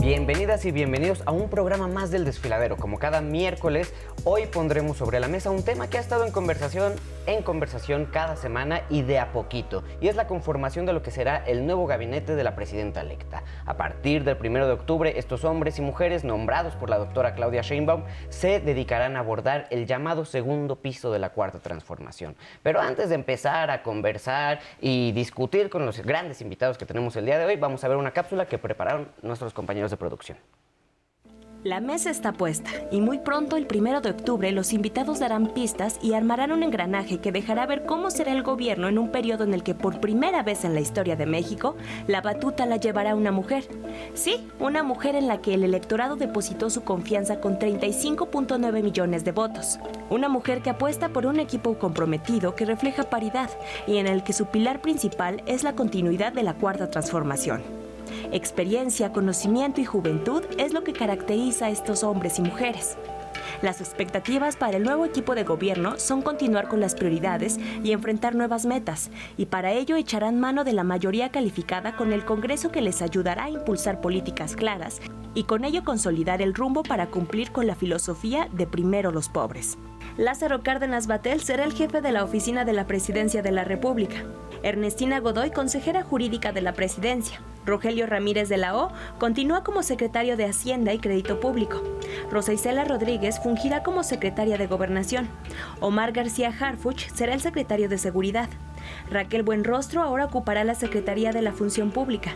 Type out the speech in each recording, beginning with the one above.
Bienvenidas y bienvenidos a un programa más del Desfiladero. Como cada miércoles, hoy pondremos sobre la mesa un tema que ha estado en conversación cada semana y de a poquito. Y es la conformación de lo que será el nuevo gabinete de la presidenta electa. A partir del 1 de octubre, estos hombres y mujeres nombrados por la doctora Claudia Sheinbaum se dedicarán a abordar el llamado segundo piso de la Cuarta Transformación. Pero antes de empezar a conversar y discutir con los grandes invitados que tenemos el día de hoy, vamos a ver una cápsula que prepararon nuestros compañeros de producción. La mesa está puesta y muy pronto, el 1 de octubre, los invitados darán pistas y armarán un engranaje que dejará ver cómo será el gobierno en un periodo en el que por primera vez en la historia de México, la batuta la llevará una mujer. Sí, una mujer en la que el electorado depositó su confianza con 35.9 millones de votos. Una mujer que apuesta por un equipo comprometido que refleja paridad y en el que su pilar principal es la continuidad de la Cuarta Transformación. Experiencia, conocimiento y juventud es lo que caracteriza a estos hombres y mujeres. Las expectativas para el nuevo equipo de gobierno son continuar con las prioridades y enfrentar nuevas metas, y para ello echarán mano de la mayoría calificada con el Congreso que les ayudará a impulsar políticas claras y con ello consolidar el rumbo para cumplir con la filosofía de primero los pobres. Lázaro Cárdenas Batel será el jefe de la oficina de la Presidencia de la República. Ernestina Godoy, consejera jurídica de la Presidencia. Rogelio Ramírez de la O continúa como secretario de Hacienda y Crédito Público. Rosa Isela Rodríguez fungirá como secretaria de Gobernación. Omar García Harfuch será el secretario de Seguridad. Raquel Buenrostro ahora ocupará la Secretaría de la Función Pública.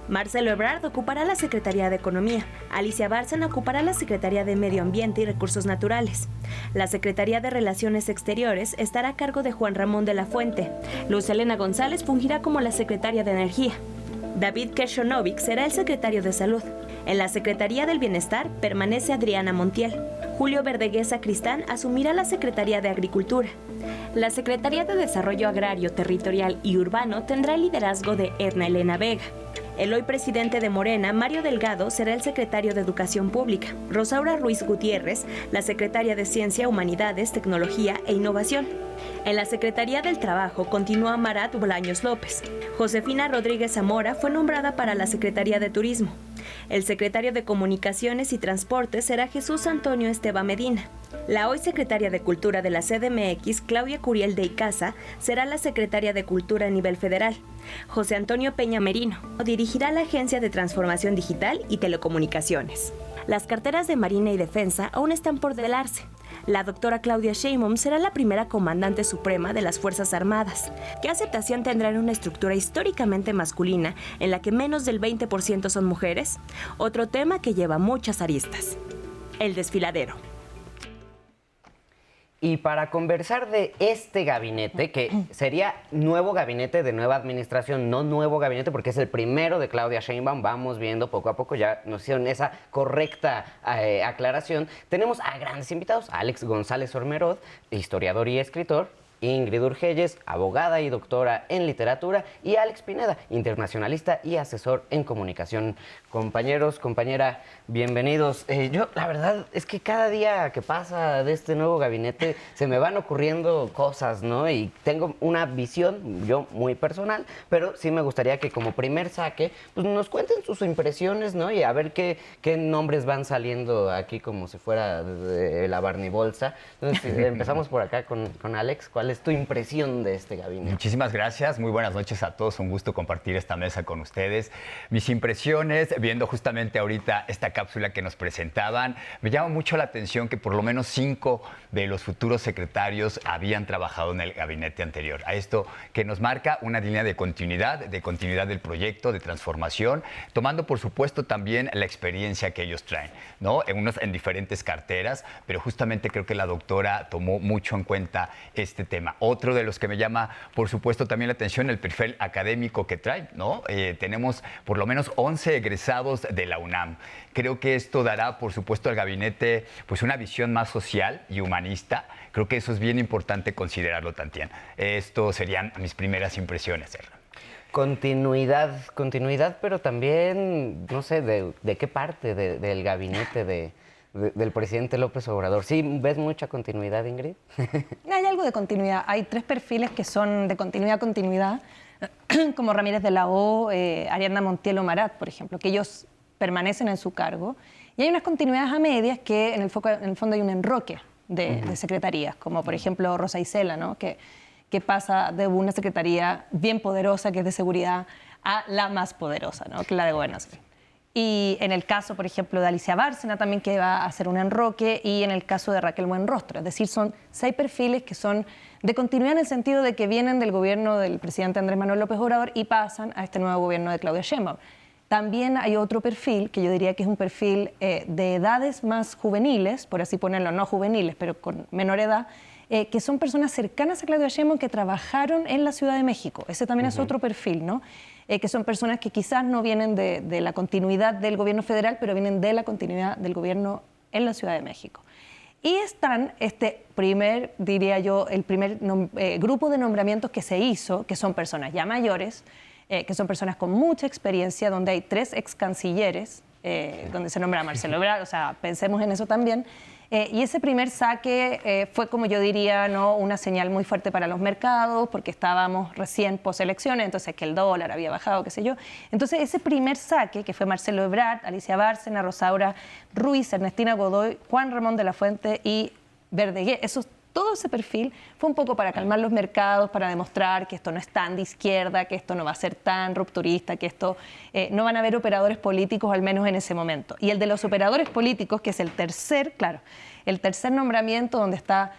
Marcelo Ebrard ocupará la Secretaría de Economía. Alicia Bárcena ocupará la Secretaría de Medio Ambiente y Recursos Naturales. La Secretaría de Relaciones Exteriores estará a cargo de Juan Ramón de la Fuente. Luz Helena González fungirá como la Secretaria de Energía. David Kershonovic será el secretario de Salud. En la Secretaría del Bienestar permanece Adriana Montiel. Julio Verdeguesa Cristán asumirá la Secretaría de Agricultura. La Secretaría de Desarrollo Agrario, Territorial y Urbano tendrá el liderazgo de Edna Elena Vega. El hoy presidente de Morena, Mario Delgado, será el secretario de Educación Pública. Rosaura Ruiz Gutiérrez, la secretaria de Ciencia, Humanidades, Tecnología e Innovación. En la Secretaría del Trabajo continúa Marat Bolaños López. Josefina Rodríguez Zamora fue nombrada para la Secretaría de Turismo. El secretario de Comunicaciones y Transportes será Jesús Antonio Esteba Medina. La hoy secretaria de Cultura de la CDMX, Claudia Curiel de Icaza, será la secretaria de Cultura a nivel federal. José Antonio Peña Merino dirigirá la Agencia de Transformación Digital y Telecomunicaciones. Las carteras de Marina y Defensa aún están por develarse. La doctora Claudia Sheinbaum será la primera comandante suprema de las Fuerzas Armadas. ¿Qué aceptación tendrá en una estructura históricamente masculina en la que menos del 20% son mujeres? Otro tema que lleva muchas aristas. El desfiladero. Y para conversar de este gabinete, que sería nuevo gabinete de nueva administración, no nuevo gabinete porque es el primero de Claudia Sheinbaum, vamos viendo poco a poco, ya nos hicieron esa correcta aclaración. Tenemos a grandes invitados, a Alex González Ormerod, historiador y escritor, Ingrid Urgelles, abogada y doctora en literatura, y Alex Pineda, internacionalista y asesor en comunicación. Compañeros, compañera, bienvenidos. Yo, la verdad, es que cada día que pasa de este nuevo gabinete se me van ocurriendo cosas, ¿no? Y tengo una visión, yo, muy personal, pero sí me gustaría que como primer saque, pues nos cuenten sus impresiones, ¿no? Y a ver qué nombres van saliendo aquí como si fuera de la Barney Bolsa. Entonces, empezamos por acá con Alex. ¿Cuál es tu impresión de este gabinete? Muchísimas gracias, muy buenas noches a todos, un gusto compartir esta mesa con ustedes. Mis impresiones, viendo justamente ahorita esta cápsula que nos presentaban, me llama mucho la atención que por lo menos 5 de los futuros secretarios habían trabajado en el gabinete anterior. A esto que nos marca una línea de continuidad del proyecto, de transformación, tomando por supuesto también la experiencia que ellos traen, ¿no? En diferentes carteras, pero justamente creo que la doctora tomó mucho en cuenta este tema. Otro de los que me llama, por supuesto, también la atención, el perfil académico que trae, ¿no? Tenemos por lo menos 11 egresados de la UNAM. Creo que esto dará, por supuesto, al gabinete pues una visión más social y humanista. Creo que eso es bien importante considerarlo también. Esto serían mis primeras impresiones. Continuidad, pero también, no sé, ¿de qué parte del gabinete del presidente López Obrador? ¿Sí ves mucha continuidad, Ingrid? Hay algo de continuidad. Hay 3 perfiles que son de continuidad, como Ramírez de la O, Ariadna Montiel o Marat, por ejemplo, que ellos permanecen en su cargo. Y hay unas continuidades a medias que en el fondo hay un enroque de secretarías, como por ejemplo Rosa Isela, ¿no? que pasa de una secretaría bien poderosa, que es de seguridad, a la más poderosa, ¿no? que es la de gobernación. Y en el caso, por ejemplo, de Alicia Bárcena también, que va a hacer un enroque, y en el caso de Raquel Buenrostro. Es decir, son 6 perfiles que son de continuidad en el sentido de que vienen del gobierno del presidente Andrés Manuel López Obrador y pasan a este nuevo gobierno de Claudia Sheinbaum. También hay otro perfil, que yo diría que es un perfil de edades más juveniles, por así ponerlo, no juveniles, pero con menor edad, que son personas cercanas a Claudia Sheinbaum que trabajaron en la Ciudad de México. Ese también es otro perfil, ¿no? Que son personas que quizás no vienen de la continuidad del gobierno federal, pero vienen de la continuidad del gobierno en la Ciudad de México. Y están este primer, diría yo, el primer grupo de nombramientos que se hizo, que son personas ya mayores, que son personas con mucha experiencia, donde hay 3 ex cancilleres, donde se nombra Marcelo Ebrard, o sea, pensemos en eso también. Y ese primer saque fue, como yo diría, ¿no? una señal muy fuerte para los mercados, porque estábamos recién poselecciones, entonces que el dólar había bajado, qué sé yo. Entonces ese primer saque, que fue Marcelo Ebrard, Alicia Bárcena, Rosaura Ruiz, Ernestina Godoy, Juan Ramón de la Fuente y Verdeguer, todo ese perfil fue un poco para calmar los mercados, para demostrar que esto no es tan de izquierda, que esto no va a ser tan rupturista, que esto no van a haber operadores políticos, al menos en ese momento. Y el de los operadores políticos, que es el tercer nombramiento, donde está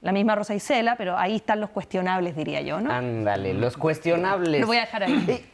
la misma Rosa Isela, pero ahí están los cuestionables, diría yo, ¿no? Ándale, los cuestionables. Lo voy a dejar ahí.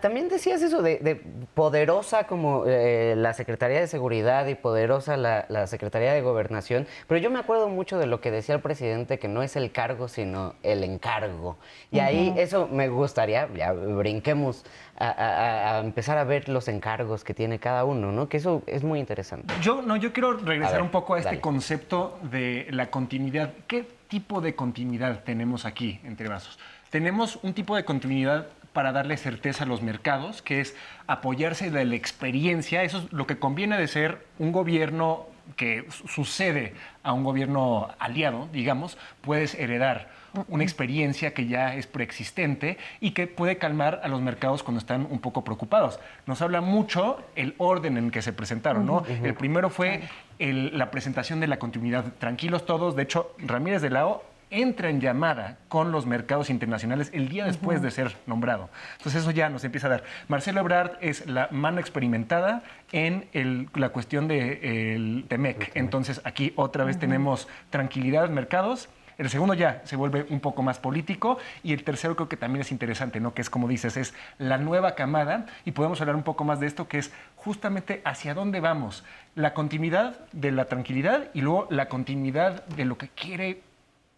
También decías eso de poderosa como la Secretaría de Seguridad y poderosa la Secretaría de Gobernación, pero yo me acuerdo mucho de lo que decía el presidente, que no es el cargo, sino el encargo. Y ahí eso me gustaría, ya brinquemos a empezar a ver los encargos que tiene cada uno, ¿no? Que eso es muy interesante. Yo quiero regresar un poco a este dale. concepto de la continuidad. ¿Qué tipo de continuidad tenemos aquí entre vasos? Tenemos un tipo de continuidad para darle certeza a los mercados, que es apoyarse de la experiencia. Eso es lo que conviene de ser un gobierno que sucede a un gobierno aliado, digamos. Puedes heredar una experiencia que ya es preexistente y que puede calmar a los mercados cuando están un poco preocupados. Nos habla mucho el orden en que se presentaron, ¿no? El primero fue la presentación de la continuidad. Tranquilos todos. De hecho, Ramírez de la O entra en llamada con los mercados internacionales el día después de ser nombrado. Entonces eso ya nos empieza a dar. Marcelo Ebrard es la mano experimentada en la cuestión del TEMEC. Entonces aquí otra vez tenemos tranquilidad en mercados. El segundo ya se vuelve un poco más político y el tercero creo que también es interesante, ¿no? Que es, como dices, es la nueva camada y podemos hablar un poco más de esto, que es justamente hacia dónde vamos. La continuidad de la tranquilidad y luego la continuidad de lo que quiere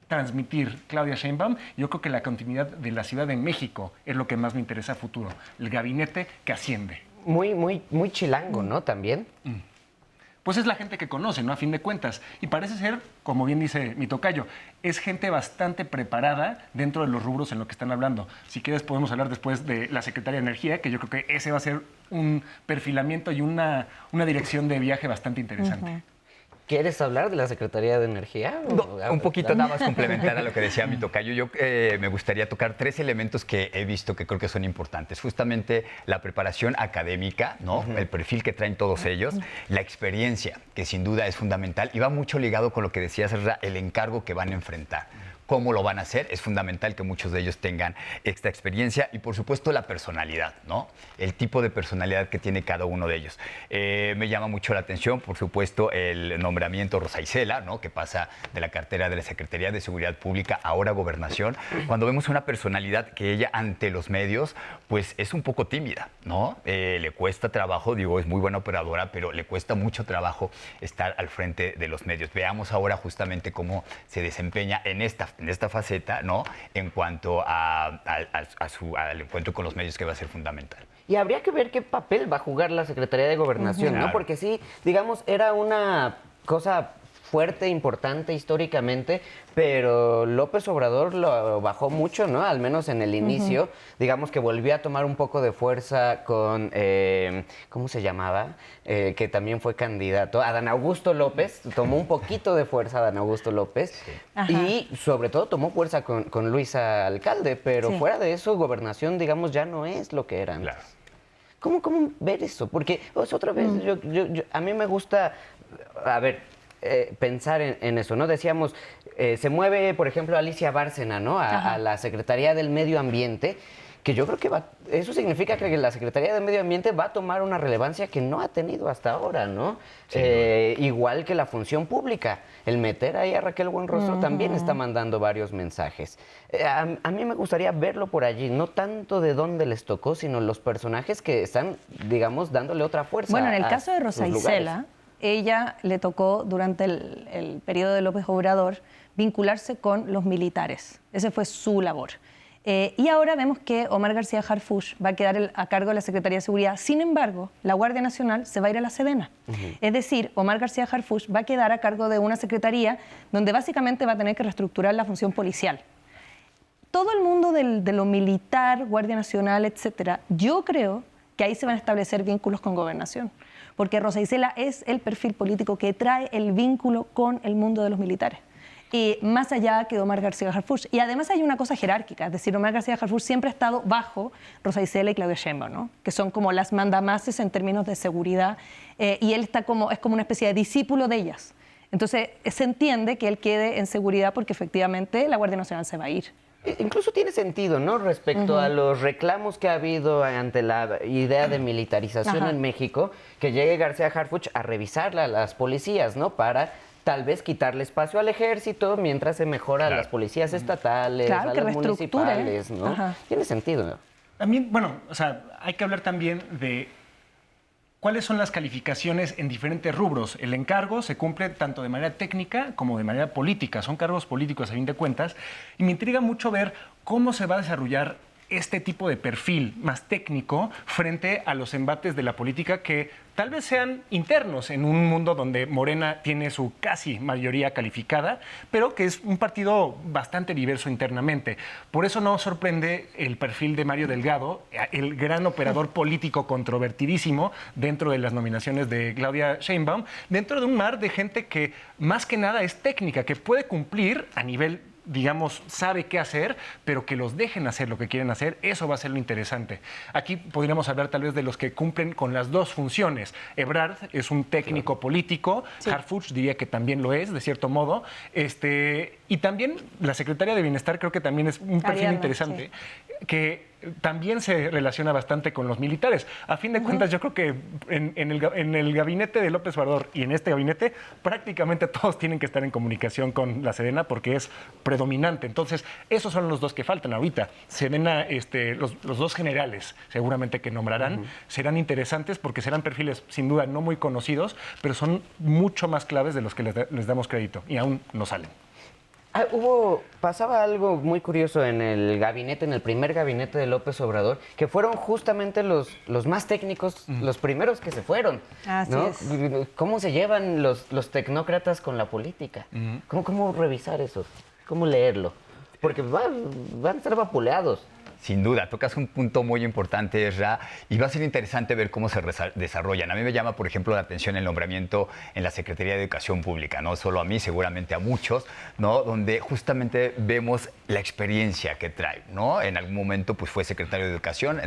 transmitir Claudia Sheinbaum. Yo creo que la continuidad de la Ciudad de México es lo que más me interesa a futuro. El gabinete que asciende. Muy chilango, ¿no? También. Pues es la gente que conoce, ¿no? A fin de cuentas. Y parece ser, como bien dice mi tocayo, es gente bastante preparada dentro de los rubros en lo que están hablando. Si quieres podemos hablar después de la Secretaría de Energía, que yo creo que ese va a ser un perfilamiento y una dirección de viaje bastante interesante. ¿Quieres hablar de la Secretaría de Energía? No, un poquito nada más complementar a lo que decía mi tocayo. Yo me gustaría tocar 3 elementos que he visto que creo que son importantes. Justamente la preparación académica, ¿no? El perfil que traen todos ellos, la experiencia, que sin duda es fundamental y va mucho ligado con lo que decías, el encargo que van a enfrentar. Cómo lo van a hacer, es fundamental que muchos de ellos tengan esta experiencia y, por supuesto, la personalidad, ¿no? El tipo de personalidad que tiene cada uno de ellos. Me llama mucho la atención, por supuesto, el nombramiento Rosa Isela, ¿no? Que pasa de la cartera de la Secretaría de Seguridad Pública ahora a Gobernación. Cuando vemos una personalidad que ella ante los medios, pues es un poco tímida, ¿no? Le cuesta trabajo, digo, es muy buena operadora, pero le cuesta mucho trabajo estar al frente de los medios. Veamos ahora justamente cómo se desempeña en esta faceta, ¿no? En cuanto al encuentro con los medios, que va a ser fundamental. Y habría que ver qué papel va a jugar la Secretaría de Gobernación, Claro. ¿no? Porque sí, digamos, era una cosa fuerte, importante históricamente, pero López Obrador lo bajó mucho, ¿no? Al menos en el inicio. Digamos que volvió a tomar un poco de fuerza con, ¿cómo se llamaba? Que también fue candidato. Adán Augusto López, tomó un poquito de fuerza Adán Augusto López. Sí. Y sobre todo tomó fuerza con Luisa Alcalde, pero Sí. fuera de eso, Gobernación, digamos, ya no es lo que era antes. Claro. ¿Cómo ver eso? Porque otra vez, a mí me gusta, a ver, pensar en eso, ¿no? Decíamos, se mueve, por ejemplo, Alicia Bárcena, ¿no? A la Secretaría del Medio Ambiente, que yo creo que eso significa que la Secretaría del Medio Ambiente va a tomar una relevancia que no ha tenido hasta ahora, ¿no? Sí, igual que la función pública. El meter ahí a Raquel Buenrostro también está mandando varios mensajes. A mí me gustaría verlo por allí, no tanto de dónde les tocó, sino los personajes que están, digamos, dándole otra fuerza. Bueno, en el caso de Rosa Isela, ella le tocó durante el periodo de López Obrador vincularse con los militares. Esa fue su labor. Y ahora vemos que Omar García Harfuch va a quedar a cargo de la Secretaría de Seguridad. Sin embargo, la Guardia Nacional se va a ir a la Sedena. Es decir, Omar García Harfuch va a quedar a cargo de una secretaría donde básicamente va a tener que reestructurar la función policial. Todo el mundo de lo militar, Guardia Nacional, etcétera, yo creo que ahí se van a establecer vínculos con Gobernación. Porque Rosa Isela es el perfil político que trae el vínculo con el mundo de los militares. Más allá que Omar García Harfuch. Y además hay una cosa jerárquica, es decir, Omar García Harfuch siempre ha estado bajo Rosa Isela y Claudia Sheinbaum, ¿no? Que son como las mandamases en términos de seguridad, y él es como una especie de discípulo de ellas. Entonces, se entiende que él quede en seguridad porque efectivamente la Guardia Nacional se va a ir. Incluso tiene sentido, ¿no? Respecto a los reclamos que ha habido ante la idea de militarización en México, que llegue García Harfuch a revisar las policías, ¿no? Para tal vez quitarle espacio al ejército mientras se mejora a las policías estatales, a las municipales, ¿no? Tiene sentido, ¿no? También, bueno, o sea, hay que hablar también de cuáles son las calificaciones en diferentes rubros. El encargo se cumple tanto de manera técnica como de manera política. Son cargos políticos a fin de cuentas. Y me intriga mucho ver cómo se va a desarrollar este tipo de perfil más técnico frente a los embates de la política que tal vez sean internos en un mundo donde Morena tiene su casi mayoría calificada, pero que es un partido bastante diverso internamente. Por eso no sorprende el perfil de Mario Delgado, el gran operador político controvertidísimo dentro de las nominaciones de Claudia Sheinbaum, dentro de un mar de gente que más que nada es técnica, que puede cumplir a nivel, digamos, sabe qué hacer, pero que los dejen hacer lo que quieren hacer, eso va a ser lo interesante. Aquí podríamos hablar tal vez de los que cumplen con las dos funciones. Ebrard es un técnico político, Harfuch diría que también lo es, de cierto modo, y también la Secretaría de Bienestar creo que también es un perfil interesante, que también se relaciona bastante con los militares. A fin de cuentas, yo creo que en el gabinete de López Obrador y en este gabinete prácticamente todos tienen que estar en comunicación con la Sedena porque es predominante. Entonces, esos son los dos que faltan ahorita. Sedena, los dos generales seguramente que nombrarán serán interesantes porque serán perfiles sin duda no muy conocidos, pero son mucho más claves de los que les damos crédito y aún no salen. Pasaba algo muy curioso en el gabinete, en el primer gabinete de López Obrador, que fueron justamente los más técnicos, los primeros que se fueron. Así es. ¿Cómo se llevan los tecnócratas con la política? ¿Cómo revisar eso? ¿Cómo leerlo? Porque van a estar vapuleados. Sin duda, tocas un punto muy importante, Esra, y va a ser interesante ver cómo se desarrollan. A mí me llama, por ejemplo, la atención el nombramiento en la Secretaría de Educación Pública, no solo a mí, seguramente a muchos, ¿no? Donde justamente vemos la experiencia que trae, ¿no? En algún momento pues, fue secretario de Educación,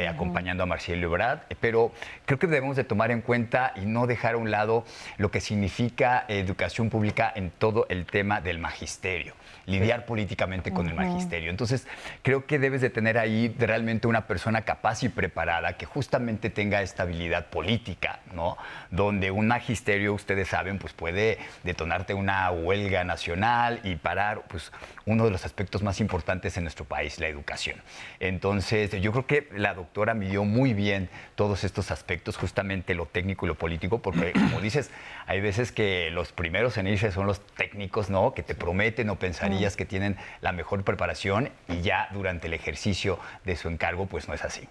acompañando a Marcelo Ebrard, pero creo que debemos de tomar en cuenta y no dejar a un lado lo que significa educación pública en todo el tema del magisterio, lidiar políticamente con el magisterio. Entonces, creo que debes de tener ahí realmente una persona capaz y preparada que justamente tenga estabilidad política, ¿no? Donde un magisterio, ustedes saben, pues puede detonarte una huelga nacional y parar pues, uno de los aspectos más importantes en nuestro país, la educación. Entonces, yo creo que la doctora midió muy bien todos estos aspectos, justamente lo técnico y lo político, porque, como dices, hay veces que los primeros en irse son los técnicos, ¿no? Que te prometen o pensarías que tienen la mejor preparación y ya durante el ejercicio de su encargo, pues no es así.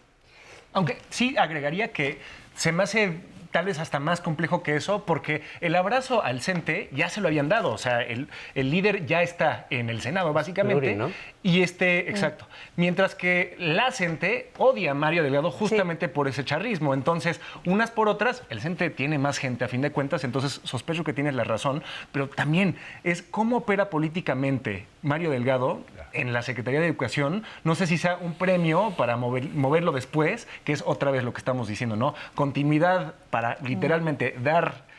Aunque sí agregaría que se me hace tal vez hasta más complejo que eso, porque el abrazo al CENTE ya se lo habían dado. O sea, el líder ya está en el Senado, básicamente. ¿No? Y exacto. Mientras que la CENTE odia a Mario Delgado justamente por ese charrismo. Entonces, unas por otras, el CENTE tiene más gente a fin de cuentas, entonces sospecho que tienes la razón, pero también es cómo opera políticamente Mario Delgado en la Secretaría de Educación, no sé si sea un premio para moverlo después, que es otra vez lo que estamos diciendo, ¿no? Continuidad para literalmente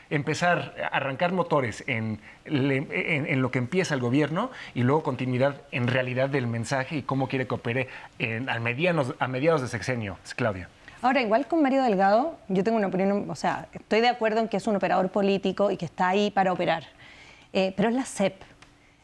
empezar a arrancar motores en lo que empieza el gobierno y luego continuidad en realidad del mensaje y cómo quiere que opere a mediados de sexenio, Claudia. Ahora, igual con Mario Delgado, yo tengo una opinión, o sea, estoy de acuerdo en que es un operador político y que está ahí para operar, pero es la SEP.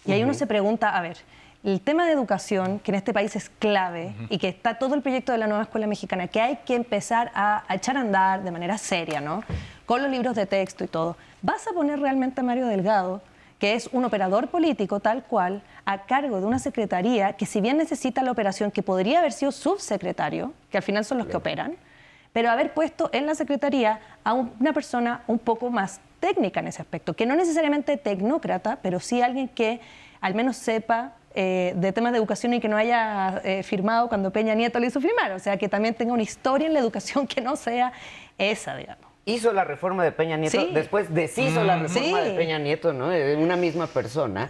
Y ahí uno se pregunta, a ver, el tema de educación, que en este país es clave y que está todo el proyecto de la nueva escuela mexicana, que hay que empezar a echar a andar de manera seria, ¿no? Con los libros de texto y todo. ¿Vas a poner realmente a Mario Delgado, que es un operador político tal cual, a cargo de una secretaría que si bien necesita la operación, que podría haber sido subsecretario, que al final son los que operan, pero haber puesto en la secretaría a una persona un poco más técnica en ese aspecto, que no necesariamente tecnócrata, pero sí alguien que al menos sepa de temas de educación y que no haya firmado cuando Peña Nieto le hizo firmar, o sea, que también tenga una historia en la educación que no sea esa, digamos. Hizo la reforma de Peña Nieto, Sí. después deshizo la reforma Sí. de Peña Nieto, ¿no? Una misma persona.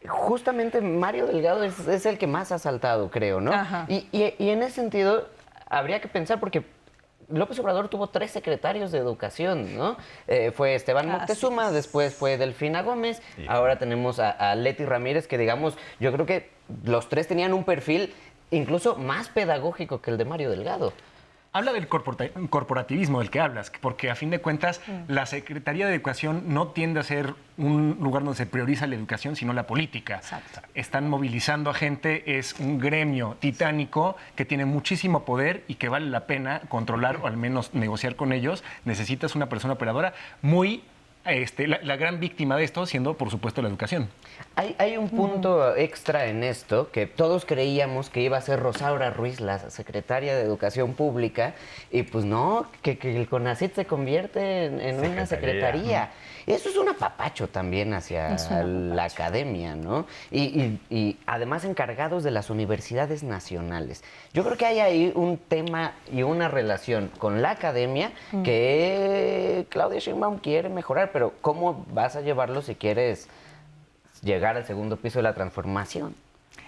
Justamente Mario Delgado es el que más ha saltado, creo, ¿no? Ajá. Y en ese sentido habría que pensar, porque López Obrador tuvo 3 secretarios de educación, ¿no? Fue Esteban Moctezuma, después fue Delfina Gómez, ahora tenemos a Leti Ramírez, que digamos, yo creo que los 3 tenían un perfil incluso más pedagógico que el de Mario Delgado. Habla del corporativismo del que hablas, porque a fin de cuentas la Secretaría de Educación no tiende a ser un lugar donde se prioriza la educación, sino la política. Exacto. Están movilizando a gente, es un gremio titánico que tiene muchísimo poder y que vale la pena controlar o al menos negociar con ellos. Necesitas una persona operadora muy... la gran víctima de esto siendo, por supuesto, la educación. Hay un punto extra en esto, que todos creíamos que iba a ser Rosaura Ruiz, la secretaria de Educación Pública, y pues no, que el CONACYT se convierte en una secretaría. Eso es un apapacho también hacia la academia, ¿no? Y además encargados de las universidades nacionales. Yo creo que hay ahí un tema y una relación con la academia que Claudia Sheinbaum quiere mejorar, pero ¿cómo vas a llevarlo si quieres llegar al segundo piso de la transformación?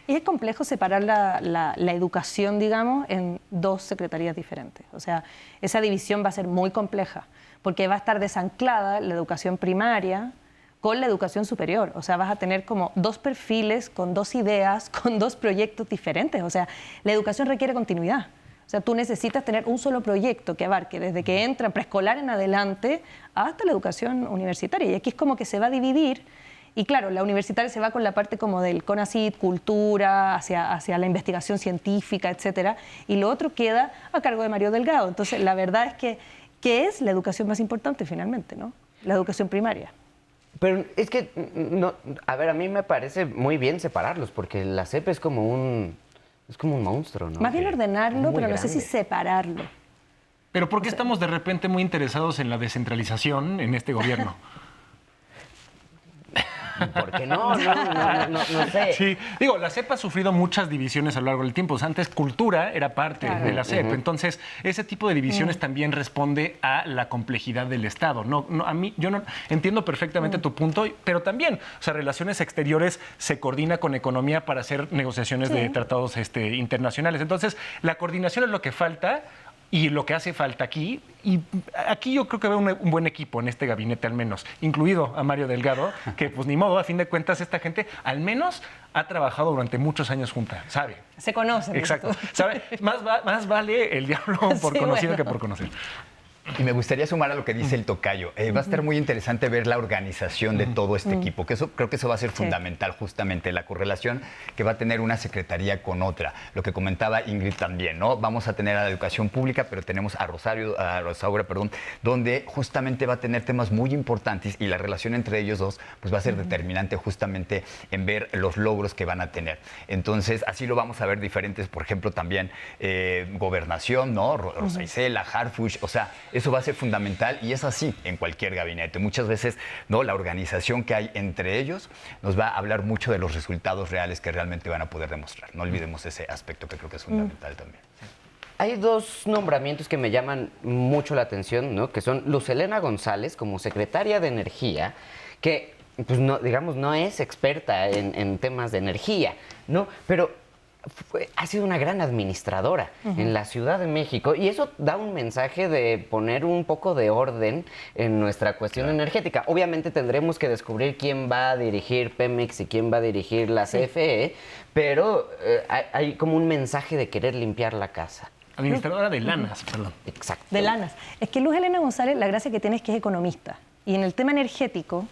Y es complejo separar la educación, digamos, en 2 secretarías diferentes. O sea, esa división va a ser muy compleja, porque va a estar desanclada la educación primaria con la educación superior. O sea, vas a tener como 2 perfiles, con 2 ideas, con 2 proyectos diferentes. O sea, la educación requiere continuidad. O sea, tú necesitas tener un solo proyecto que abarque desde que entran preescolar en adelante hasta la educación universitaria. Y aquí es como que se va a dividir. Y claro, la universitaria se va con la parte como del CONACYT, cultura, hacia la investigación científica, etcétera, y lo otro queda a cargo de Mario Delgado. Entonces, la verdad es que, ¿qué es la educación más importante finalmente, no? La educación primaria. Pero es que, no, a ver, a mí me parece muy bien separarlos, porque la SEP es como un monstruo, ¿no? Más bien ordenarlo, Muy pero no sé si grande. separarlo. Pero ¿por qué estamos de repente muy interesados en la descentralización en este gobierno? ¿Por qué no? No sé. Sí, digo, la CEP ha sufrido muchas divisiones a lo largo del tiempo. O sea, antes cultura era parte de la CEP. Entonces, ese tipo de divisiones también responde a la complejidad del Estado. Yo no entiendo perfectamente tu punto, pero también, o sea, relaciones exteriores se coordina con economía para hacer negociaciones de tratados internacionales. Entonces, la coordinación es lo que falta. Y lo que hace falta aquí, y aquí yo creo que veo un buen equipo en este gabinete al menos, incluido a Mario Delgado, que pues ni modo, a fin de cuentas esta gente al menos ha trabajado durante muchos años junta, ¿sabe? Se conocen. Exacto, ¿sabe? Más vale el diablo por Sí, conocido bueno. que por conocer. Y me gustaría sumar a lo que dice el tocayo. Va a estar muy interesante ver la organización de todo este equipo, que creo que eso va a ser fundamental, justamente, la correlación que va a tener una secretaría con otra. Lo que comentaba Ingrid también, ¿no? Vamos a tener a la educación pública, pero tenemos a Rosaura, donde justamente va a tener temas muy importantes y la relación entre ellos dos pues va a ser determinante justamente en ver los logros que van a tener. Entonces, así lo vamos a ver diferentes, por ejemplo, también gobernación, ¿no? Rosa Isela, Harfuch, o sea, eso va a ser fundamental y es así en cualquier gabinete. Muchas veces, ¿no? La organización que hay entre ellos nos va a hablar mucho de los resultados reales que realmente van a poder demostrar. No olvidemos ese aspecto que creo que es fundamental también. Hay 2 nombramientos que me llaman mucho la atención, ¿no? Que son Luz Helena González como secretaria de Energía, que pues no, digamos, no es experta en temas de energía, ¿no? Pero ha sido una gran administradora en la Ciudad de México y eso da un mensaje de poner un poco de orden en nuestra cuestión energética. Obviamente tendremos que descubrir quién va a dirigir Pemex y quién va a dirigir la CFE, pero hay como un mensaje de querer limpiar la casa. Administradora de lanas, perdón. Exacto. De lanas. Es que Luz Helena González, la gracia que tiene es que es economista. Y en el tema energético,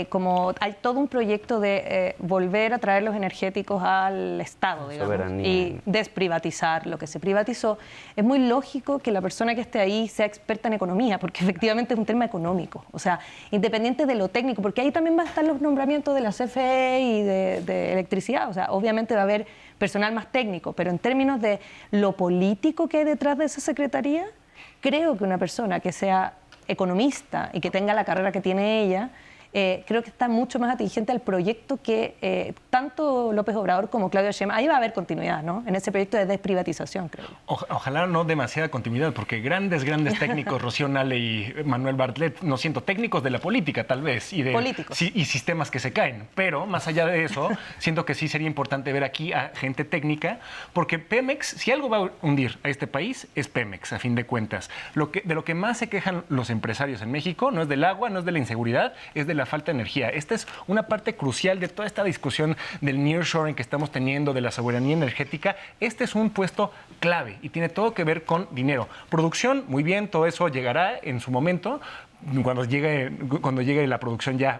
como hay todo un proyecto de volver a traer los energéticos al Estado, digamos, Soberanía. y desprivatizar lo que se privatizó, es muy lógico que la persona que esté ahí sea experta en economía, porque efectivamente es un tema económico, o sea, independiente de lo técnico, porque ahí también va a estar los nombramientos de la CFE y de electricidad, o sea, obviamente va a haber personal más técnico, pero en términos de lo político que hay detrás de esa secretaría, creo que una persona que sea economista y que tenga la carrera que tiene ella, creo que está mucho más atingente al proyecto que tanto López Obrador como Claudia Sheinbaum. Ahí va a haber continuidad, ¿no? En ese proyecto de desprivatización, creo. Ojalá no demasiada continuidad, porque grandes técnicos, Rocío Nale y Manuel Bartlett, no siento, técnicos de la política, tal vez, y de políticos. Y sistemas que se caen. Pero, más allá de eso, siento que sí sería importante ver aquí a gente técnica, porque Pemex, si algo va a hundir a este país, es Pemex, a fin de cuentas. De lo que más se quejan los empresarios en México no es del agua, no es de la inseguridad, es de la falta de energía. Esta es una parte crucial de toda esta discusión del nearshoring que estamos teniendo, de la soberanía energética. Este es un puesto clave y tiene todo que ver con dinero. Producción, muy bien, todo eso llegará en su momento, cuando llegue la producción ya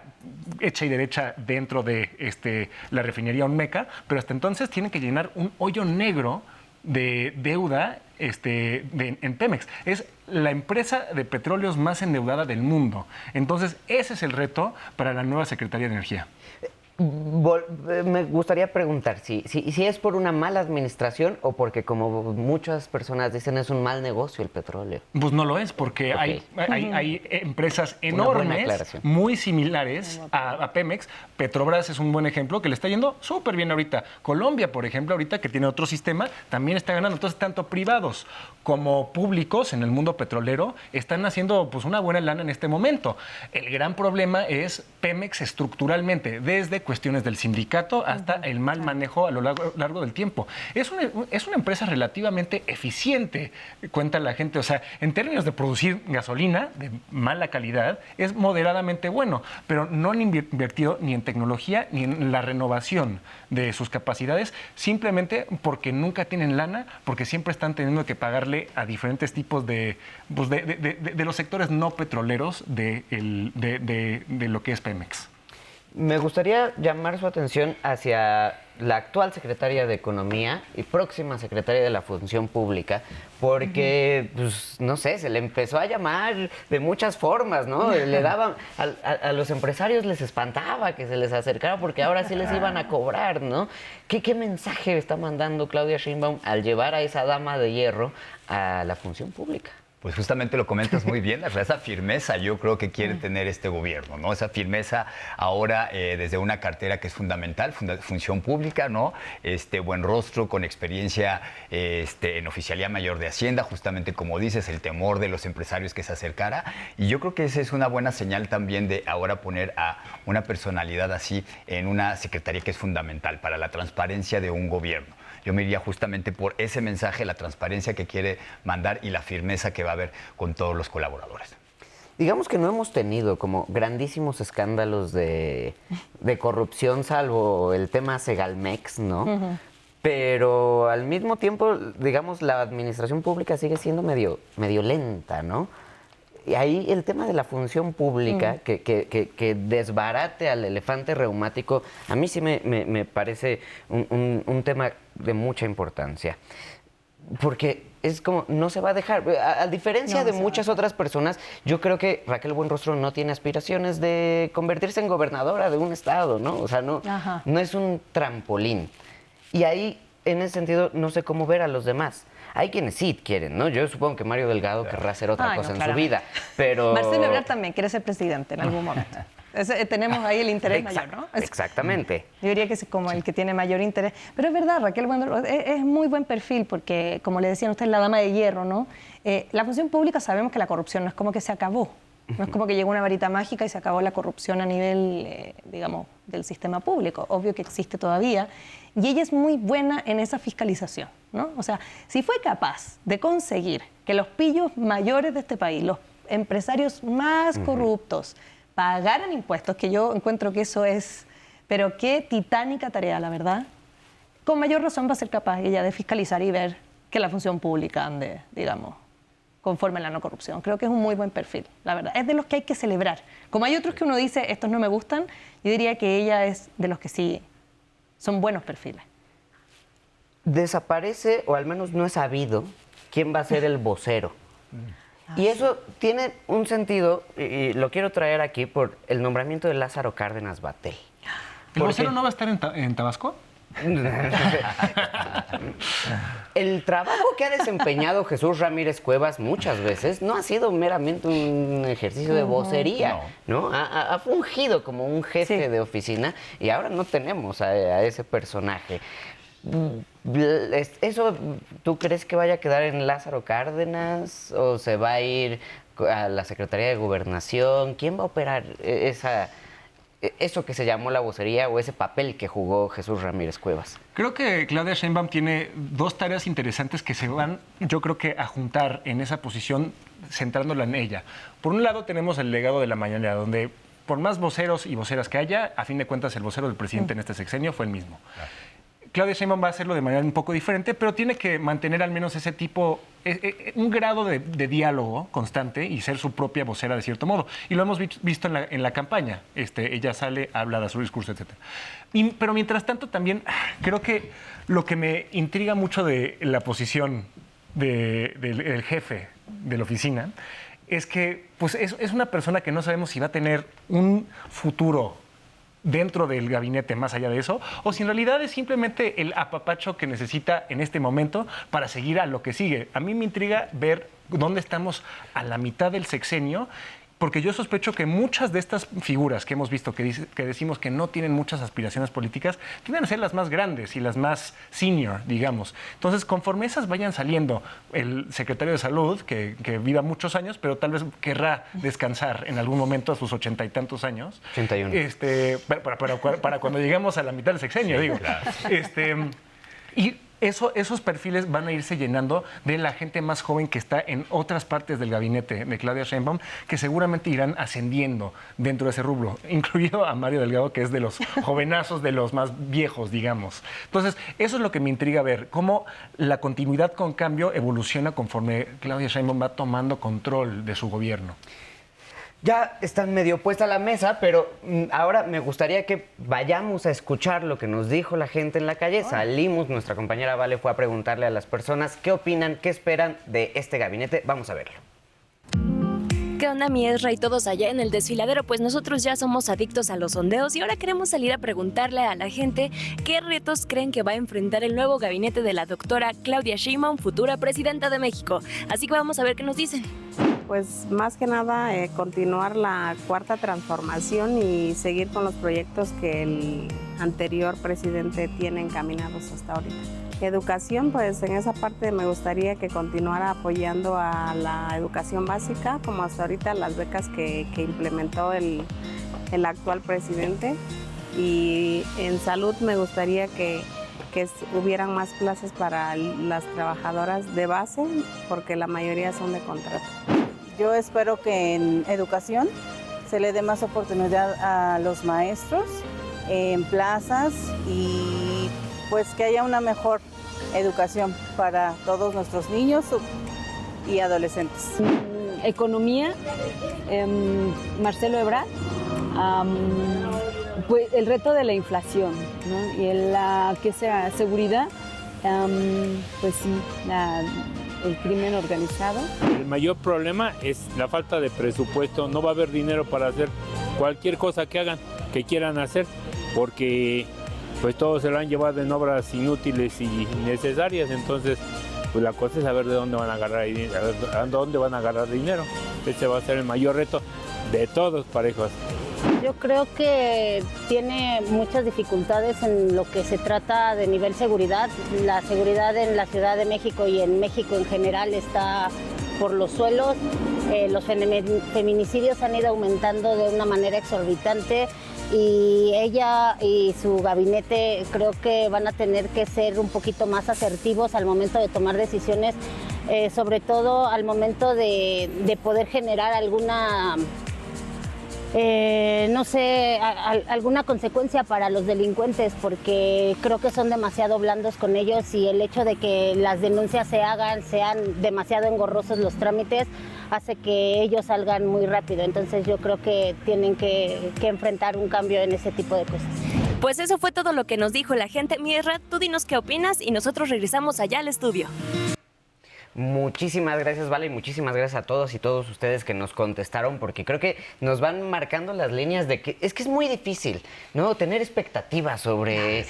hecha y derecha dentro de la refinería Olmeca, pero hasta entonces tienen que llenar un hoyo negro de deuda en Pemex. Es la empresa de petróleos más endeudada del mundo. Entonces, ese es el reto para la nueva Secretaría de Energía. Me gustaría preguntar si es por una mala administración o porque, como muchas personas dicen, es un mal negocio el petróleo. Pues no lo es, porque hay empresas enormes, muy similares a Pemex. Petrobras es un buen ejemplo, que le está yendo súper bien ahorita. Colombia, por ejemplo, ahorita que tiene otro sistema, también está ganando. Entonces, tanto privados como públicos en el mundo petrolero están haciendo pues una buena lana en este momento. El gran problema es Pemex estructuralmente, desde cuestiones del sindicato hasta el mal manejo a lo largo del tiempo. Es una empresa relativamente eficiente, cuenta la gente. O sea, en términos de producir gasolina de mala calidad, es moderadamente bueno, pero no han invertido ni en tecnología ni en la renovación de sus capacidades, simplemente porque nunca tienen lana, porque siempre están teniendo que pagarle a diferentes tipos de los sectores no petroleros de lo que es Pemex. Me gustaría llamar su atención hacia la actual secretaria de Economía y próxima secretaria de la Función Pública, porque, pues, no sé, se le empezó a llamar de muchas formas, ¿no? Le daban, a los empresarios les espantaba que se les acercara porque ahora sí les iban a cobrar, ¿no? ¿Qué mensaje está mandando Claudia Sheinbaum al llevar a esa dama de hierro a la Función Pública? Pues justamente lo comentas muy bien, esa firmeza yo creo que quiere tener este gobierno, ¿no? Esa firmeza ahora desde una cartera que es fundamental, función pública, ¿no? Buen rostro, con experiencia en Oficialía Mayor de Hacienda, justamente como dices, el temor de los empresarios que se acercara. Y yo creo que esa es una buena señal también de ahora poner a una personalidad así en una secretaría que es fundamental para la transparencia de un gobierno. Yo me iría justamente por ese mensaje, la transparencia que quiere mandar y la firmeza que va a haber con todos los colaboradores. Digamos que no hemos tenido como grandísimos escándalos de corrupción, salvo el tema Segalmex, ¿no? Pero al mismo tiempo, digamos, la administración pública sigue siendo medio lenta, ¿no? Y ahí el tema de la función pública, que desbarate al elefante reumático, a mí sí me parece un tema de mucha importancia. Porque es como, no se va a dejar. A diferencia de muchas otras personas, yo creo que Raquel Buenrostro no tiene aspiraciones de convertirse en gobernadora de un estado, ¿no? O sea, no es un trampolín. Y ahí, en ese sentido, no sé cómo ver a los demás. Hay quienes sí quieren, ¿no? Yo supongo que Mario Delgado querrá hacer otra cosa en su vida, pero... Marcelo Ebrard también quiere ser presidente en algún momento. Tenemos ahí el interés mayor, ¿no? Exactamente. Yo diría que es como el que tiene mayor interés. Pero es verdad, Raquel Buenrostro es muy buen perfil porque, como le decían ustedes, la dama de hierro, ¿no? La función pública sabemos que la corrupción no es como que se acabó. No es como que llegó una varita mágica y se acabó la corrupción a nivel, digamos, del sistema público. Obvio que existe todavía. Y ella es muy buena en esa fiscalización, ¿no? O sea, si fue capaz de conseguir que los pillos mayores de este país, los empresarios más corruptos, pagaran impuestos, que yo encuentro que eso es, pero qué titánica tarea, la verdad, con mayor razón va a ser capaz ella de fiscalizar y ver que la función pública ande, digamos, conforme a la no corrupción. Creo que es un muy buen perfil, la verdad. Es de los que hay que celebrar. Como hay otros que uno dice, estos no me gustan, yo diría que ella es de los que sí son buenos perfiles. Desaparece, o al menos no es sabido, quién va a ser el vocero. Y eso tiene un sentido, y lo quiero traer aquí por el nombramiento de Lázaro Cárdenas Batlle. ¿El vocero no va a estar en Tabasco? El trabajo que ha desempeñado Jesús Ramírez Cuevas muchas veces no ha sido meramente un ejercicio de vocería, ¿no? Ha fungido como un jefe de oficina y ahora no tenemos a ese personaje. ¿Eso tú crees que vaya a quedar en Lázaro Cárdenas o se va a ir a la Secretaría de Gobernación? ¿Quién va a operar eso que se llamó la vocería o ese papel que jugó Jesús Ramírez Cuevas? Creo que Claudia Sheinbaum tiene dos tareas interesantes que se van, yo creo que a juntar en esa posición, centrándola en ella. Por un lado tenemos el legado de la mañanera, donde por más voceros y voceras que haya, a fin de cuentas el vocero del presidente en este sexenio fue el mismo. Claro. Claudia Sheinbaum va a hacerlo de manera un poco diferente, pero tiene que mantener al menos ese tipo, un grado de diálogo constante y ser su propia vocera de cierto modo. Y lo hemos visto en la campaña. Ella sale, habla de su discurso, etc. Pero mientras tanto también creo que lo que me intriga mucho de la posición del jefe de la oficina es que pues, es una persona que no sabemos si va a tener un futuro dentro del gabinete más allá de eso, o si en realidad es simplemente el apapacho que necesita en este momento para seguir a lo que sigue. A mí me intriga ver dónde estamos a la mitad del sexenio, porque yo sospecho que muchas de estas figuras que hemos visto, que decimos que no tienen muchas aspiraciones políticas, tienden a ser las más grandes y las más senior, digamos. Entonces, conforme esas vayan saliendo, el secretario de Salud, que viva muchos años, pero tal vez querrá descansar en algún momento a sus 80 y tantos años. 81. Para cuando lleguemos a la mitad del sexenio, digo. Claro. Y esos perfiles van a irse llenando de la gente más joven que está en otras partes del gabinete de Claudia Sheinbaum, que seguramente irán ascendiendo dentro de ese rubro, incluido a Mario Delgado, que es de los jovenazos, de los más viejos, digamos. Entonces, eso es lo que me intriga ver, cómo la continuidad con cambio evoluciona conforme Claudia Sheinbaum va tomando control de su gobierno. Ya están medio puesta la mesa, pero ahora me gustaría que vayamos a escuchar lo que nos dijo la gente en la calle. Salimos, nuestra compañera Vale fue a preguntarle a las personas qué opinan, qué esperan de este gabinete. Vamos a verlo. ¿Qué onda, mi Ezra y todos allá en el desfiladero? Pues nosotros ya somos adictos a los sondeos y ahora queremos salir a preguntarle a la gente qué retos creen que va a enfrentar el nuevo gabinete de la doctora Claudia Sheinbaum, futura presidenta de México. Así que vamos a ver qué nos dicen. Pues más que nada continuar la cuarta transformación y seguir con los proyectos que el anterior presidente tiene encaminados hasta ahorita. Educación, pues en esa parte me gustaría que continuara apoyando a la educación básica, como hasta ahorita las becas que implementó el actual presidente. Y en salud me gustaría que hubieran más plazas para las trabajadoras de base, porque la mayoría son de contrato. Yo espero que en educación se le dé más oportunidad a los maestros en plazas y pues que haya una mejor educación para todos nuestros niños y adolescentes. Economía, Marcelo Ebrard, pues el reto de la inflación, ¿no? Y la que sea seguridad, pues sí, el crimen organizado. El mayor problema es la falta de presupuesto. No va a haber dinero para hacer cualquier cosa que quieran hacer, porque pues todos se lo han llevado en obras inútiles y innecesarias. Entonces, pues la cosa es saber de dónde van a agarrar dinero. Ese va a ser el mayor reto de todos parejos. Yo creo que tiene muchas dificultades en lo que se trata de nivel seguridad. La seguridad en la Ciudad de México y en México en general está por los suelos. los feminicidios han ido aumentando de una manera exorbitante y ella y su gabinete creo que van a tener que ser un poquito más asertivos al momento de tomar decisiones, sobre todo al momento de poder generar alguna... no sé, alguna consecuencia para los delincuentes, porque creo que son demasiado blandos con ellos y el hecho de que las denuncias sean demasiado engorrosos los trámites, hace que ellos salgan muy rápido. Entonces yo creo que tienen que enfrentar un cambio en ese tipo de cosas. Pues eso fue todo lo que nos dijo la gente. Mierda, tú dinos qué opinas y nosotros regresamos allá al estudio. Muchísimas gracias, Vale, y muchísimas gracias a todos y todos ustedes que nos contestaron, porque creo que nos van marcando las líneas de que es muy difícil, ¿no? Tener expectativas sobre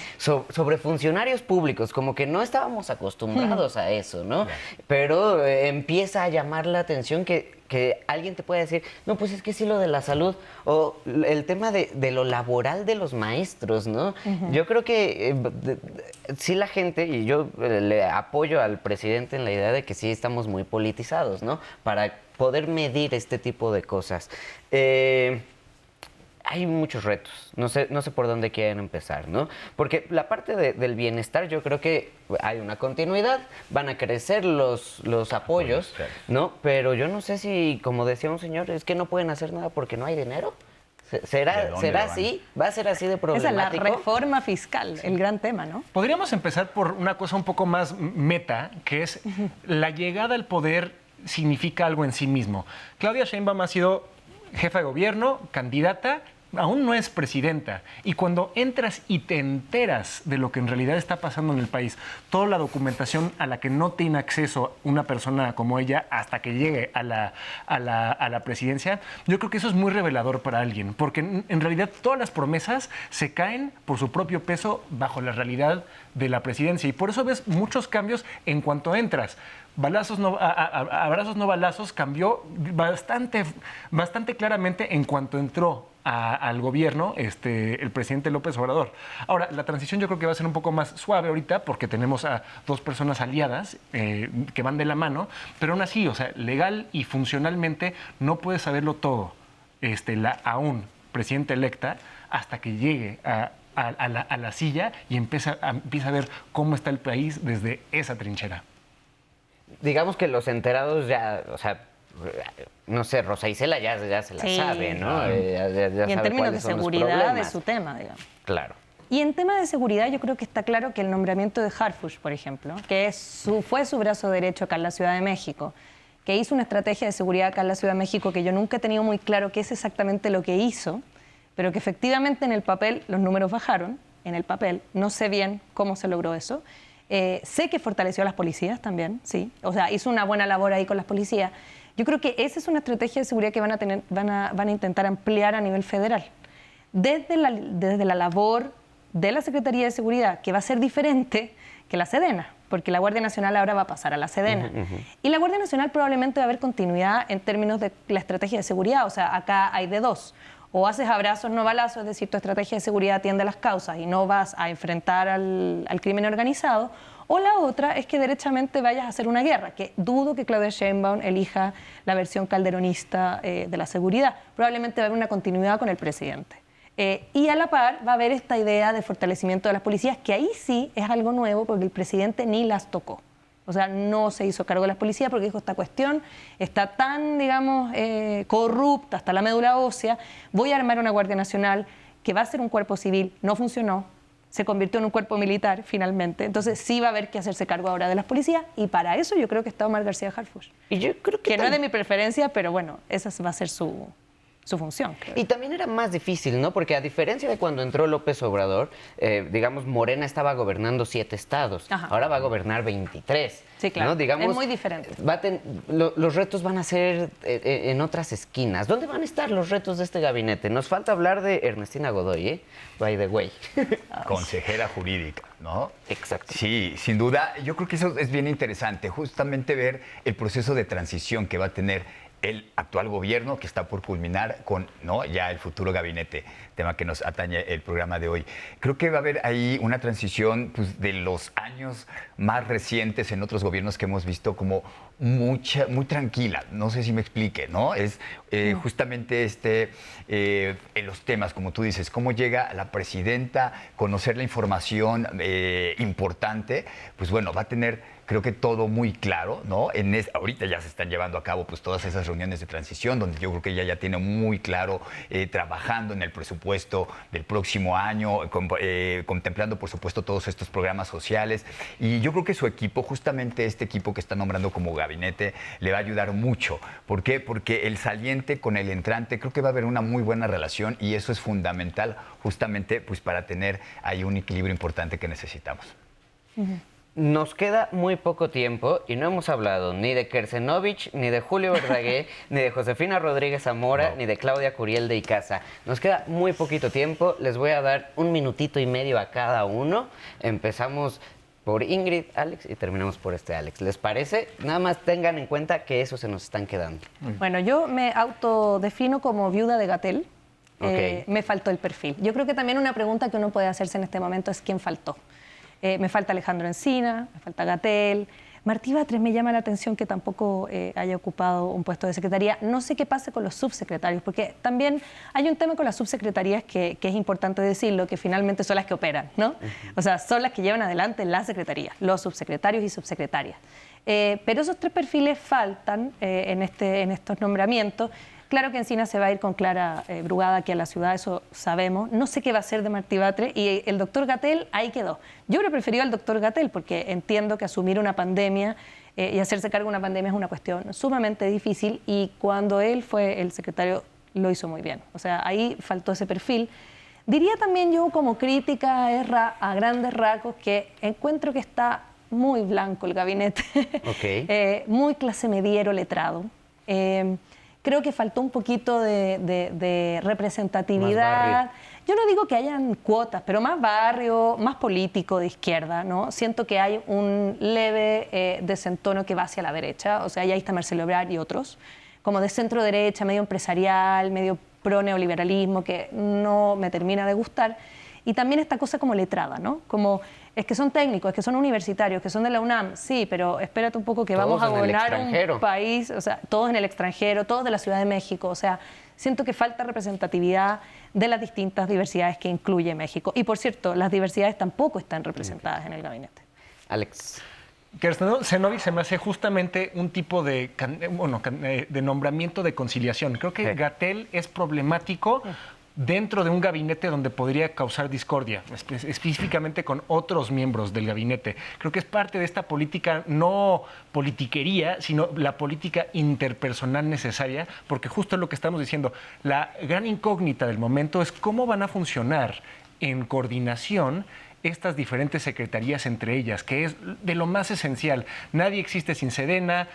funcionarios públicos, como que no estábamos acostumbrados a eso, ¿no? Pero empieza a llamar la atención que alguien te pueda decir, no, pues es que sí lo de la salud, o el tema de lo laboral de los maestros, ¿no? Yo creo que sí la gente, y yo le apoyo al presidente en la idea de que sí estamos muy politizados, ¿no? Para poder medir este tipo de cosas. Hay muchos retos, no sé por dónde quieren empezar, ¿no? Porque la parte del bienestar, yo creo que hay una continuidad, van a crecer los apoyos, ¿no? Pero yo no sé si, como decía un señor, es que no pueden hacer nada porque no hay dinero. ¿Será así? ¿Va a ser así de problemático? Esa es la reforma fiscal, el gran tema, ¿no? Podríamos empezar por una cosa un poco más meta, que es la llegada al poder significa algo en sí mismo. Claudia Sheinbaum ha sido jefa de gobierno, candidata, aún no es presidenta. Y cuando entras y te enteras de lo que en realidad está pasando en el país, toda la documentación a la que no tiene acceso una persona como ella hasta que llegue a la presidencia, yo creo que eso es muy revelador para alguien, porque en realidad todas las promesas se caen por su propio peso bajo la realidad de la presidencia. Y por eso ves muchos cambios en cuanto entras. Abrazos no balazos cambió bastante claramente en cuanto entró al gobierno el presidente López Obrador. Ahora, la transición yo creo que va a ser un poco más suave ahorita porque tenemos a dos personas aliadas que van de la mano, pero aún así, o sea, legal y funcionalmente no puede saberlo todo aún presidenta electa hasta que llegue a la silla y empieza a ver cómo está el país desde esa trinchera. Digamos que los enterados ya, o sea, no sé, Rosa Isela ya se la sabe, ¿no? Y en términos de seguridad es su tema, digamos. Claro. Y en tema de seguridad yo creo que está claro que el nombramiento de Harfuch, por ejemplo, que fue su brazo derecho acá en la Ciudad de México, que hizo una estrategia de seguridad acá en la Ciudad de México que yo nunca he tenido muy claro qué es exactamente lo que hizo, pero que efectivamente en el papel los números bajaron, en el papel, no sé bien cómo se logró eso. Sé que fortaleció a las policías también, sí, o sea, hizo una buena labor ahí con las policías. Yo creo que esa es una estrategia de seguridad que van a intentar ampliar a nivel federal. Desde la labor de la Secretaría de Seguridad, que va a ser diferente que la Sedena, porque la Guardia Nacional ahora va a pasar a la Sedena. Y la Guardia Nacional probablemente va a haber continuidad en términos de la estrategia de seguridad, o sea, acá hay de dos. O haces abrazos, no balazos, es decir, tu estrategia de seguridad atiende a las causas y no vas a enfrentar al crimen organizado. O la otra es que derechamente vayas a hacer una guerra, que dudo que Claudia Sheinbaum elija la versión calderonista de la seguridad. Probablemente va a haber una continuidad con el presidente. Y a la par va a haber esta idea de fortalecimiento de las policías, que ahí sí es algo nuevo porque el presidente ni las tocó. O sea, no se hizo cargo de las policías porque dijo, esta cuestión está tan, digamos, corrupta hasta la médula ósea, voy a armar una Guardia Nacional que va a ser un cuerpo civil, no funcionó, se convirtió en un cuerpo militar finalmente, entonces sí va a haber que hacerse cargo ahora de las policías y para eso yo creo que está Omar García Harfuch. Y yo creo que no es de mi preferencia, pero bueno, esa va a ser su función. Creo. Y también era más difícil, ¿no? Porque a diferencia de cuando entró López Obrador, digamos, Morena estaba gobernando 7 estados. Ajá. Ahora va a gobernar 23. Sí, claro. ¿no? Digamos, es muy diferente. Los retos van a ser en otras esquinas. ¿Dónde van a estar los retos de este gabinete? Nos falta hablar de Ernestina Godoy, by the way. Consejera jurídica, ¿no? Exacto. Sí, sin duda. Yo creo que eso es bien interesante, justamente ver el proceso de transición que va a tener el actual gobierno que está por culminar con ya el futuro gabinete, tema que nos atañe el programa de hoy. Creo que va a haber ahí una transición pues, de los años más recientes en otros gobiernos que hemos visto como muy tranquila, no sé si me explique, ¿no? Es justamente en los temas, como tú dices, cómo llega la presidenta, conocer la información importante, pues bueno, va a tener, creo que todo muy claro, ¿no? Ahorita ya se están llevando a cabo pues todas esas reuniones de transición, donde yo creo que ella ya tiene muy claro, trabajando en el presupuesto del próximo año, contemplando, por supuesto, todos estos programas sociales. Y yo creo que su equipo, justamente este equipo que está nombrando como gabinete, le va a ayudar mucho. ¿Por qué? Porque el saliente con el entrante, creo que va a haber una muy buena relación y eso es fundamental justamente pues para tener ahí un equilibrio importante que necesitamos. Nos queda muy poco tiempo y no hemos hablado ni de Kersenovich, ni de Julio Verdaguer, ni de Josefina Rodríguez Zamora, ni de Claudia Curiel de Icaza. Nos queda muy poquito tiempo. Les voy a dar 1 minutito y medio a cada uno. Empezamos por Ingrid, Alex, y terminamos por Alex. ¿Les parece? Nada más tengan en cuenta que eso se nos están quedando. Bueno, yo me autodefino como viuda de Gatell. Ok. Me faltó el perfil. Yo creo que también una pregunta que uno puede hacerse en este momento es ¿quién faltó? Me falta Alejandro Encina, me falta Gatell. Martí Batres me llama la atención que tampoco haya ocupado un puesto de secretaría. No sé qué pase con los subsecretarios, porque también hay un tema con las subsecretarías que es importante decirlo, que finalmente son las que operan, ¿no? O sea, son las que llevan adelante la secretaría, los subsecretarios y subsecretarias. Pero esos 3 perfiles faltan en estos nombramientos. Claro que Encina se va a ir con Clara Brugada aquí a la ciudad, eso sabemos. No sé qué va a hacer de Martí Batres y el doctor Gatell ahí quedó. Yo hubiera preferido al doctor Gatell porque entiendo que asumir una pandemia y hacerse cargo de una pandemia es una cuestión sumamente difícil y cuando él fue el secretario lo hizo muy bien. O sea, ahí faltó ese perfil. Diría también yo como crítica a grandes rasgos que encuentro que está muy blanco el gabinete, muy clase mediero letrado. Creo que faltó un poquito de representatividad. Yo no digo que hayan cuotas, pero más barrio, más político de izquierda, ¿no? Siento que hay un leve desentono que va hacia la derecha. O sea, ahí está Marcelo Ebrard y otros, como de centro derecha, medio empresarial, medio pro neoliberalismo, que no me termina de gustar. Y también esta cosa como letrada, ¿no? Como es que son técnicos, es que son universitarios, que son de la UNAM, sí, pero espérate un poco que todos vamos a gobernar un país, o sea, todos en el extranjero, todos de la Ciudad de México, o sea, siento que falta representatividad de las distintas diversidades que incluye México. Y por cierto, las diversidades tampoco están representadas en el gabinete. Alex. Kersenovich se me hace justamente un tipo de nombramiento de conciliación. Creo que Gatell es problemático dentro de un gabinete donde podría causar discordia, específicamente con otros miembros del gabinete. Creo que es parte de esta política, no politiquería, sino la política interpersonal necesaria, porque justo es lo que estamos diciendo. La gran incógnita del momento es cómo van a funcionar en coordinación estas diferentes secretarías entre ellas, que es de lo más esencial. Nadie existe sin Sedena,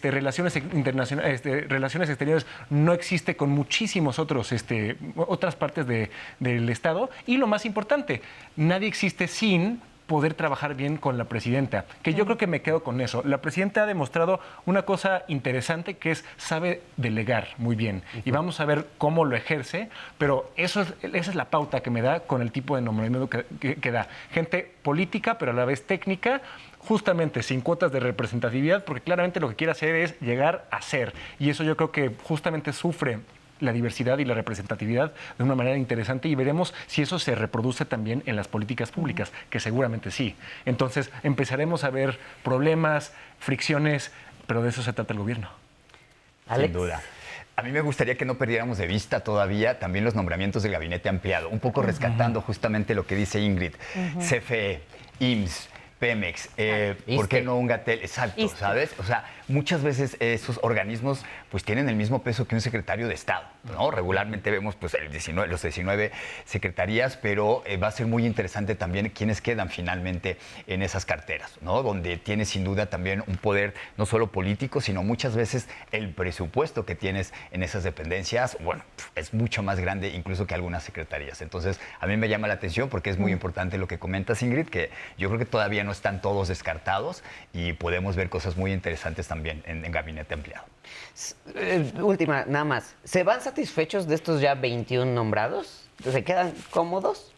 relaciones internacionales, relaciones exteriores no existe con muchísimos otras partes del Estado. Y lo más importante, nadie existe sin poder trabajar bien con la presidenta, que yo creo que me quedo con eso. La presidenta ha demostrado una cosa interesante que sabe delegar muy bien y vamos a ver cómo lo ejerce, pero esa es la pauta que me da con el tipo de nombramiento que da. Gente política, pero a la vez técnica, justamente sin cuotas de representatividad, porque claramente lo que quiere hacer es llegar a ser, y eso yo creo que justamente sufre la diversidad y la representatividad de una manera interesante y veremos si eso se reproduce también en las políticas públicas, que seguramente sí. Entonces empezaremos a ver problemas, fricciones, pero de eso se trata el gobierno. Sin duda. A mí me gustaría que no perdiéramos de vista todavía también los nombramientos del gabinete ampliado, un poco rescatando justamente lo que dice Ingrid, CFE, IMSS, Pemex, ¿por qué no un Gatell? Exacto, ¿sabes? O sea, muchas veces esos organismos pues tienen el mismo peso que un secretario de Estado, ¿no? Regularmente vemos pues los 19 secretarías, pero va a ser muy interesante también quiénes quedan finalmente en esas carteras, ¿no? Donde tiene sin duda también un poder no solo político, sino muchas veces el presupuesto que tienes en esas dependencias, bueno, es mucho más grande incluso que algunas secretarías. Entonces, a mí me llama la atención porque es muy importante lo que comentas, Ingrid, que yo creo que todavía no están todos descartados y podemos ver cosas muy interesantes también en gabinete ampliado. Última, nada más. ¿Se van satisfechos de estos ya 21 nombrados? ¿Se quedan cómodos?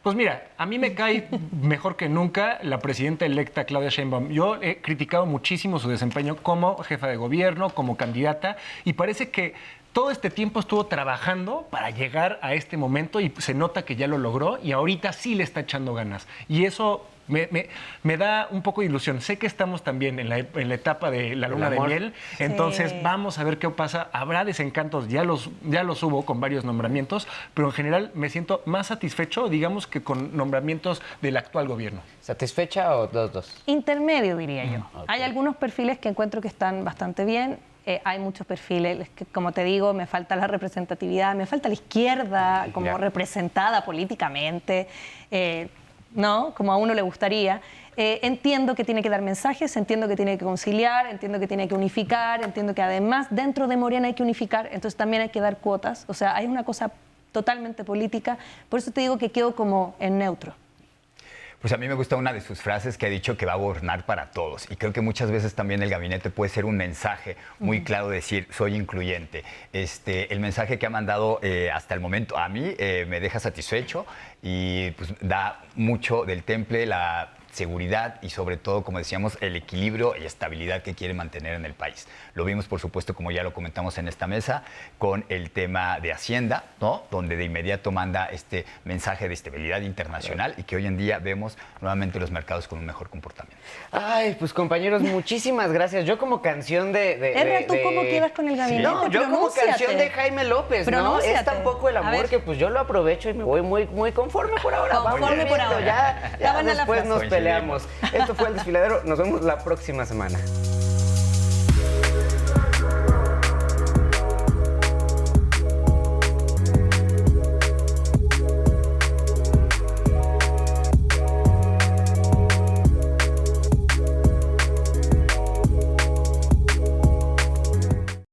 Pues mira, a mí me cae mejor que nunca la presidenta electa Claudia Sheinbaum. Yo he criticado muchísimo su desempeño como jefa de gobierno, como candidata, y parece que todo este tiempo estuvo trabajando para llegar a este momento y se nota que ya lo logró y ahorita sí le está echando ganas. Y eso me da un poco de ilusión. Sé que estamos también en la etapa de la luna de miel, entonces vamos a ver qué pasa. Habrá desencantos, ya los hubo con varios nombramientos, pero en general me siento más satisfecho, digamos, que con nombramientos del actual gobierno. ¿Satisfecha o dos? Intermedio, diría yo. Okay. Hay algunos perfiles que encuentro que están bastante bien. Hay muchos perfiles que, como te digo, me falta la representatividad, me falta la izquierda como representada políticamente, ¿no? Como a uno le gustaría. Entiendo que tiene que dar mensajes, entiendo que tiene que conciliar, entiendo que tiene que unificar, entiendo que además dentro de Morena hay que unificar, entonces también hay que dar cuotas. O sea, hay una cosa totalmente política, por eso te digo que quedo como en neutro. Pues a mí me gusta una de sus frases que ha dicho que va a gobernar para todos. Y creo que muchas veces también el gabinete puede ser un mensaje muy claro de decir, soy incluyente. El mensaje que ha mandado hasta el momento a mí me deja satisfecho y pues da mucho del temple, la seguridad y sobre todo, como decíamos, el equilibrio y estabilidad que quiere mantener en el país. Lo vimos, por supuesto, como ya lo comentamos en esta mesa, con el tema de Hacienda, ¿no? Donde de inmediato manda este mensaje de estabilidad internacional y que hoy en día vemos nuevamente los mercados con un mejor comportamiento. Ay, pues compañeros, muchísimas gracias. Yo como canción de ¿tú cómo quedas con el gabinete? No, yo como canción de Jaime López, ¿no? Es tan poco el amor que pues yo lo aprovecho y me voy muy conforme por ahora. Conforme por ahora. Ya después nos peleamos. Esto fue El Desfiladero. Nos vemos la próxima semana.